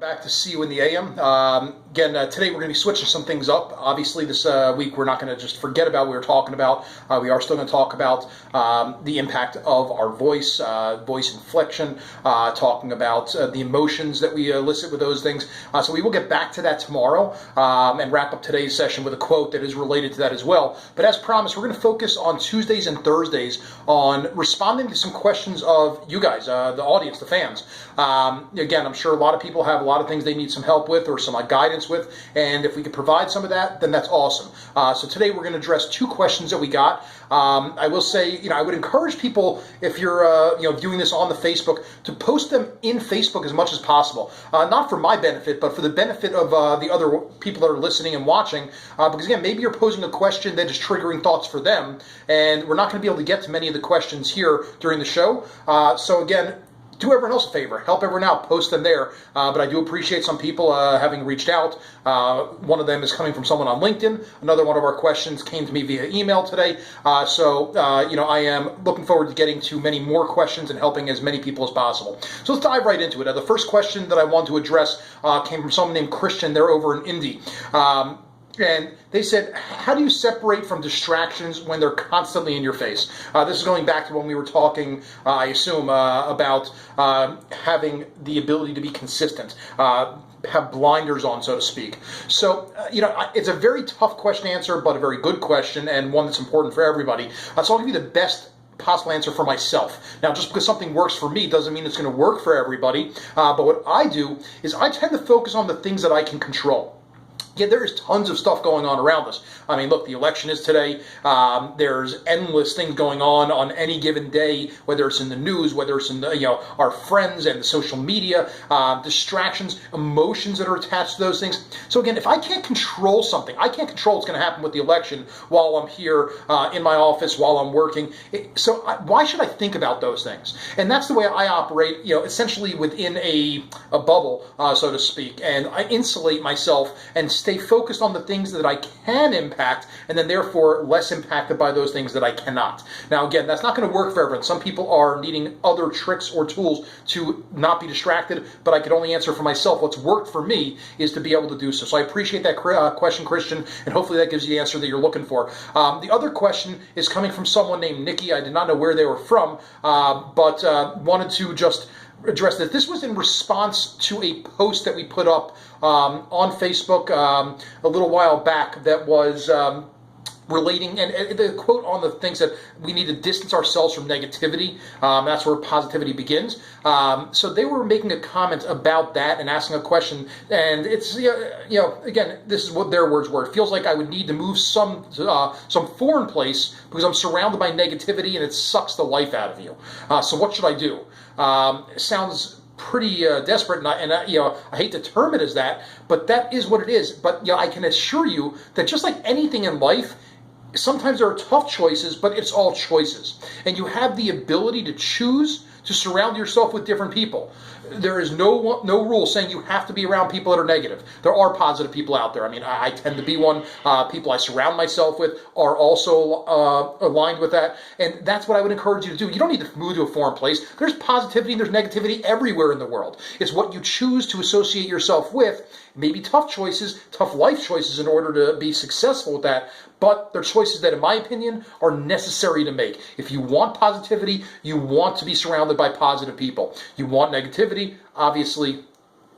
Back to See You in the AM. Again, today we're going to be switching some things up. Obviously, this week we're not going to just forget about what we were talking about. We are still going to talk about the impact of our voice, voice inflection, talking about the emotions that we elicit with those things. So we will get back to that tomorrow and wrap up today's session with a quote that is related to that as well. But as promised, we're going to focus on Tuesdays and Thursdays on responding to some questions of you guys, the audience, the fans. Again, I'm sure a lot of people have a lot of things they need some help with or some guidance with, and if we could provide some of that, then that's awesome. So today we're going to address two questions that we got. I will say, I would encourage people, if you're doing this on the Facebook, to post them in Facebook as much as possible. Not for my benefit, but for the benefit of the other people that are listening and watching. Because again, maybe you're posing a question that is triggering thoughts for them, and we're not going to be able to get to many of the questions here during the show. So again, do everyone else a favor. Help everyone out. Post them there. But I do appreciate some people having reached out. One of them is coming from someone on LinkedIn. Another one of our questions came to me via email today. So I am looking forward to getting to many more questions and helping as many people as possible. So let's dive right into it. The first question that I want to address came from someone named Christian. They're over in Indy. And they said, how do you separate from distractions when they're constantly in your face? This is going back to when we were talking, I assume, about having the ability to be consistent, have blinders on, so to speak. So, it's a very tough question to answer, but a very good question and one that's important for everybody. So I'll give you the best possible answer for myself. Now, just because something works for me doesn't mean it's going to work for everybody. But what I do is I tend to focus on the things that I can control. Yeah, there is tons of stuff going on around us. I mean, look, the election is today. There's endless things going on any given day, whether it's in the news, whether it's in the, our friends and the social media, distractions, emotions that are attached to those things. So again, if I can't control something, I can't control what's going to happen with the election while I'm here in my office, while I'm working. Why should I think about those things? And that's the way I operate, essentially within a bubble, so to speak. And I insulate myself and stay focused on the things that I can impact, and then therefore less impacted by those things that I cannot. Now again, that's not going to work for everyone. Some people are needing other tricks or tools to not be distracted, but I could only answer for myself. What's worked for me is to be able to do so. So I appreciate that question, Christian, and hopefully that gives you the answer that you're looking for. The other question is coming from someone named Nikki. I did not know where they were from, but wanted to just address that. This was in response to a post that we put up on Facebook a little while back that was relating, and the quote on the things that we need to distance ourselves from negativity. That's where positivity begins. So they were making a comment about that and asking a question, and it's again, this is what their words were. It feels like I would need to move some foreign place because I'm surrounded by negativity and it sucks the life out of you. So what should I do? It sounds pretty desperate, and I hate to term it as that, but that is what it is. But I can assure you that just like anything in life, sometimes there are tough choices, but it's all choices. And you have the ability to choose to surround yourself with different people. There is no rule saying you have to be around people that are negative. There are positive people out there. I mean, I tend to be one. People I surround myself with are also aligned with that. And that's what I would encourage you to do. You don't need to move to a foreign place. There's positivity and there's negativity everywhere in the world. It's what you choose to associate yourself with. Maybe tough choices, tough life choices in order to be successful with that. But they're choices that, in my opinion, are necessary to make. If you want positivity, you want to be surrounded by positive people. You want negativity, obviously,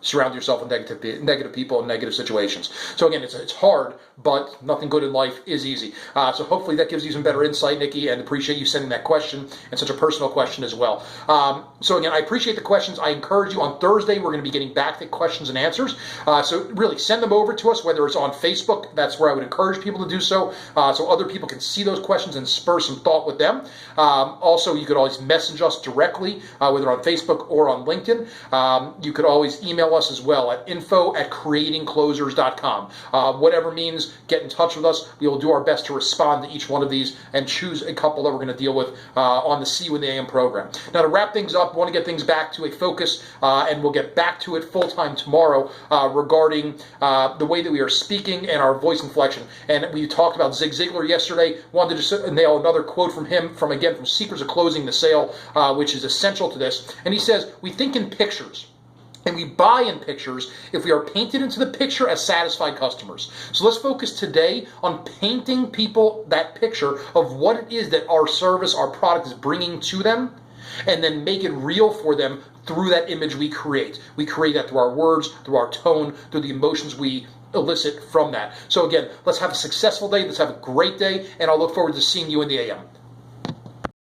surround yourself with negative people and negative situations. So again, it's hard, but nothing good in life is easy. So hopefully that gives you some better insight, Nikki, and appreciate you sending that question and such a personal question as well. So again, I appreciate the questions. I encourage you on Thursday, we're going to be getting back to questions and answers. So really send them over to us, whether it's on Facebook. That's where I would encourage people to do so, so other people can see those questions and spur some thought with them. Also, you could always message us directly, whether on Facebook or on LinkedIn. You could always email us as well at info@creatingclosers.com. Whatever means, get in touch with us. We will do our best to respond to each one of these and choose a couple that we're going to deal with on the See You in the AM program. Now, to wrap things up, I want to get things back to a focus, and we'll get back to it full-time tomorrow regarding the way that we are speaking and our voice inflection. And we talked about Zig Ziglar yesterday. Wanted to just nail another quote from him from Secrets of Closing the Sale, which is essential to this. And he says, we think in pictures. And we buy in pictures if we are painted into the picture as satisfied customers. So let's focus today on painting people that picture of what it is that our service, our product is bringing to them, and then make it real for them through that image we create. We create that through our words, through our tone, through the emotions we elicit from that. So again, let's have a successful day. Let's have a great day, and I'll look forward to seeing you in the AM.